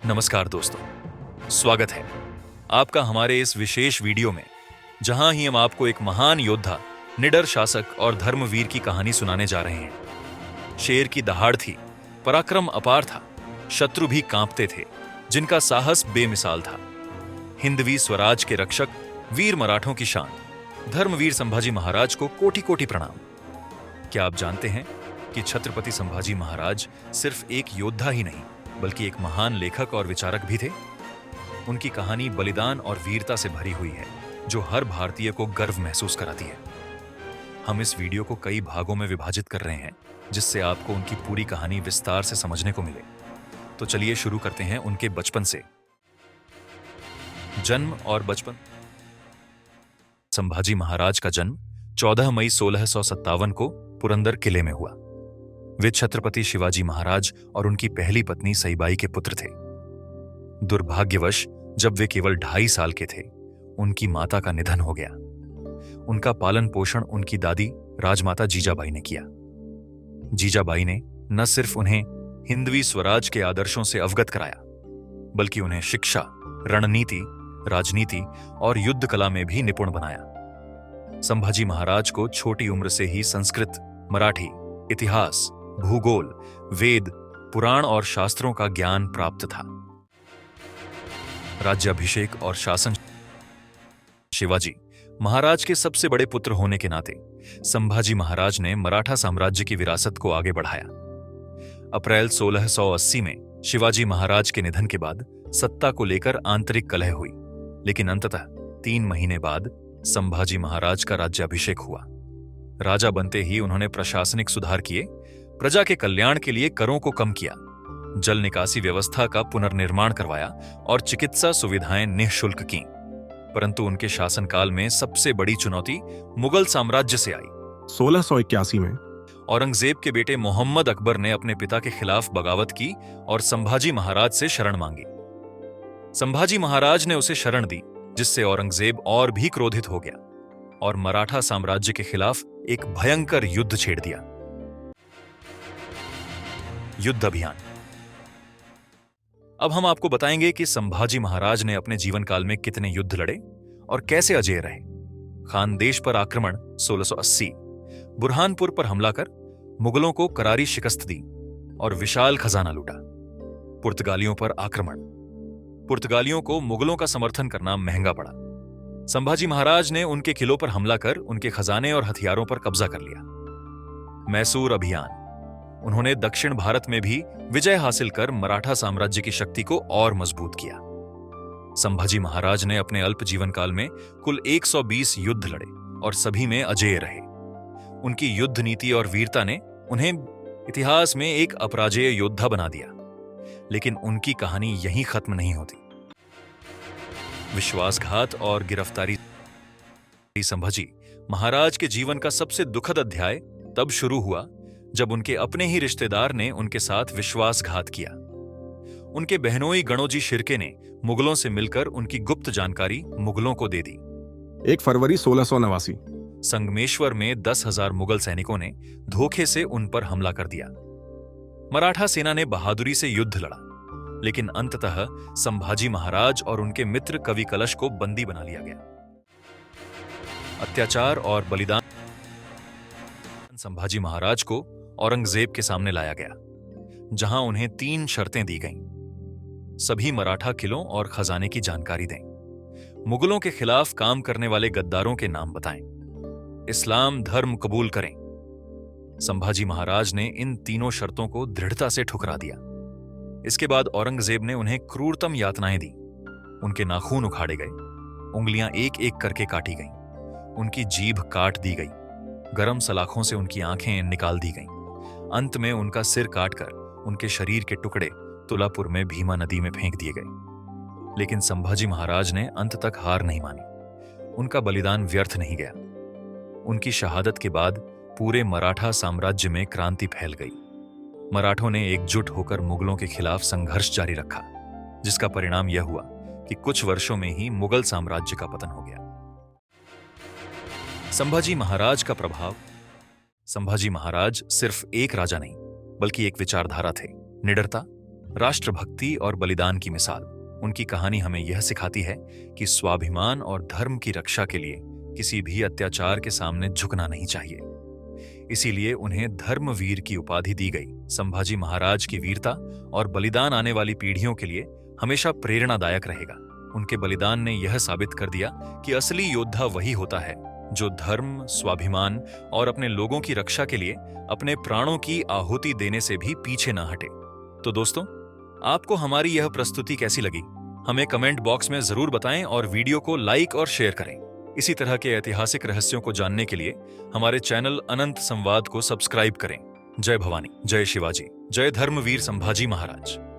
नमस्कार दोस्तों, स्वागत है आपका हमारे इस विशेष वीडियो में, जहां ही हम आपको एक महान योद्धा, निडर शासक और धर्मवीर की कहानी सुनाने जा रहे हैं। शेर की दहाड़ थी, पराक्रम अपार था, शत्रु भी कांपते थे, जिनका साहस बेमिसाल था। हिंदवी स्वराज के रक्षक, वीर मराठों की शान, धर्मवीर संभाजी महाराज को कोटि कोटि प्रणाम। क्या आप जानते हैं कि छत्रपति संभाजी महाराज सिर्फ एक योद्धा ही नहीं, बल्कि एक महान लेखक और विचारक भी थे। उनकी कहानी बलिदान और वीरता से भरी हुई है, जो हर भारतीय को गर्व महसूस कराती है। हम इस वीडियो को कई भागों में विभाजित कर रहे हैं, जिससे आपको उनकी पूरी कहानी विस्तार से समझने को मिले। तो चलिए शुरू करते हैं उनके बचपन से। जन्म और बचपन। संभाजी महाराज का जन्म 14 मई 1657 को पुरंदर किले में हुआ। वे छत्रपति शिवाजी महाराज और उनकी पहली पत्नी सईबाई के पुत्र थे। दुर्भाग्यवश जब वे केवल 2.5 साल के थे, उनकी माता का निधन हो गया। उनका पालन पोषण उनकी दादी राजमाता जीजाबाई ने किया। जीजाबाई ने न सिर्फ उन्हें हिंदवी स्वराज के आदर्शों से अवगत कराया, बल्कि उन्हें शिक्षा, रणनीति, राजनीति और युद्ध कला में भी निपुण बनाया। संभाजी महाराज को छोटी उम्र से ही संस्कृत, मराठी, इतिहास, भूगोल, वेद, पुराण और शास्त्रों का ज्ञान प्राप्त था। राज्याभिषेक और शासन। शिवाजी महाराज के सबसे बड़े पुत्र होने के नाते संभाजी महाराज ने मराठा साम्राज्य की विरासत को आगे बढ़ाया। अप्रैल 1680 में शिवाजी महाराज के निधन के बाद सत्ता को लेकर आंतरिक कलह हुई, लेकिन अंततः 3 महीने बाद संभाजी महाराज का राज्याभिषेक हुआ। राजा बनते ही उन्होंने प्रशासनिक सुधार किए, प्रजा के कल्याण के लिए करों को कम किया, जल निकासी व्यवस्था का पुनर्निर्माण करवाया और चिकित्सा सुविधाएं निःशुल्क की। परंतु उनके शासनकाल में सबसे बड़ी चुनौती मुगल साम्राज्य से आई। 1681 में औरंगजेब के बेटे मोहम्मद अकबर ने अपने पिता के खिलाफ बगावत की और संभाजी महाराज से शरण मांगी। संभाजी महाराज ने उसे शरण दी, जिससे औरंगजेब और भी क्रोधित हो गया और मराठा साम्राज्य के खिलाफ एक भयंकर युद्ध छेड़ दिया। युद्ध अभियान। अब हम आपको बताएंगे कि संभाजी महाराज ने अपने जीवन काल में कितने युद्ध लड़े और कैसे अजेय रहे। खानदेश पर आक्रमण 1680, बुरहानपुर पर हमला कर मुगलों को करारी शिकस्त दी और विशाल खजाना लूटा। पुर्तगालियों पर आक्रमण। पुर्तगालियों को मुगलों का समर्थन करना महंगा पड़ा। संभाजी महाराज ने उनके किलों पर हमला कर उनके खजाने और हथियारों पर कब्जा कर लिया। मैसूर अभियान। उन्होंने दक्षिण भारत में भी विजय हासिल कर मराठा साम्राज्य की शक्ति को और मजबूत किया। संभाजी महाराज ने अपने अल्प जीवन काल में कुल 120 युद्ध लड़े और सभी में अजेय रहे। उनकी युद्ध नीति और वीरता ने उन्हें इतिहास में एक अपराजेय योद्धा बना दिया। लेकिन उनकी कहानी यहीं खत्म नहीं होती। विश्वासघात और गिरफ्तारी। संभाजी महाराज के जीवन का सबसे दुखद अध्याय तब शुरू हुआ जब उनके अपने ही रिश्तेदार ने उनके साथ विश्वासघात किया। उनके बहनोई गणोजी शिर्के ने मुगलों से मिलकर उनकी गुप्त जानकारी मुगलों को दे दी। 1 फरवरी 1689 संगमेश्वर में 10,000 मुगल सैनिकों ने धोखे से उन पर हमला कर दिया। मराठा सेना ने बहादुरी से युद्ध लड़ा, लेकिन अंततः संभाजी महाराज और उनके मित्र कवि कलश को बंदी बना लिया गया। अत्याचार और बलिदान। संभाजी महाराज को औरंगजेब के सामने लाया गया, जहां उन्हें 3 शर्तें दी गईं। सभी मराठा किलों और खजाने की जानकारी दें। मुगलों के खिलाफ काम करने वाले गद्दारों के नाम बताएं। इस्लाम धर्म कबूल करें। संभाजी महाराज ने इन तीनों शर्तों को दृढ़ता से ठुकरा दिया। इसके बाद औरंगजेब ने उन्हें क्रूरतम यातनाएं दी। उनके नाखून उखाड़े गए, उंगलियां एक एक करके काटी गईं, उनकी जीभ काट दी गई, गरम सलाखों से उनकी आंखें निकाल दी गईं। अंत में उनका सिर काटकर उनके शरीर के टुकड़े तुलापुर में भीमा नदी में फेंक दिए गए। लेकिन संभाजी महाराज ने अंत तक हार नहीं मानी। उनका बलिदान व्यर्थ नहीं गया। उनकी शहादत के बाद पूरे मराठा साम्राज्य में क्रांति फैल गई। मराठों ने एकजुट होकर मुगलों के खिलाफ संघर्ष जारी रखा, जिसका परिणाम यह हुआ कि कुछ वर्षों में ही मुगल साम्राज्य का पतन हो गया। संभाजी महाराज का प्रभाव। संभाजी महाराज सिर्फ एक राजा नहीं, बल्कि एक विचारधारा थे। निडरता, राष्ट्रभक्ति और बलिदान की मिसाल। उनकी कहानी हमें यह सिखाती है कि स्वाभिमान और धर्म की रक्षा के लिए किसी भी अत्याचार के सामने झुकना नहीं चाहिए। इसीलिए उन्हें धर्मवीर की उपाधि दी गई। संभाजी महाराज की वीरता और बलिदान आने वाली पीढ़ियों के लिए हमेशा प्रेरणादायक रहेगा। उनके बलिदान ने यह साबित कर दिया कि असली योद्धा वही होता है जो धर्म, स्वाभिमान और अपने लोगों की रक्षा के लिए अपने प्राणों की आहुति देने से भी पीछे न हटे। तो दोस्तों, आपको हमारी यह प्रस्तुति कैसी लगी? हमें कमेंट बॉक्स में जरूर बताएं और वीडियो को लाइक और शेयर करें। इसी तरह के ऐतिहासिक रहस्यों को जानने के लिए हमारे चैनल अनंत संवाद को सब्सक्राइब करें। जय भवानी, जय शिवाजी, जय धर्मवीर संभाजी महाराज।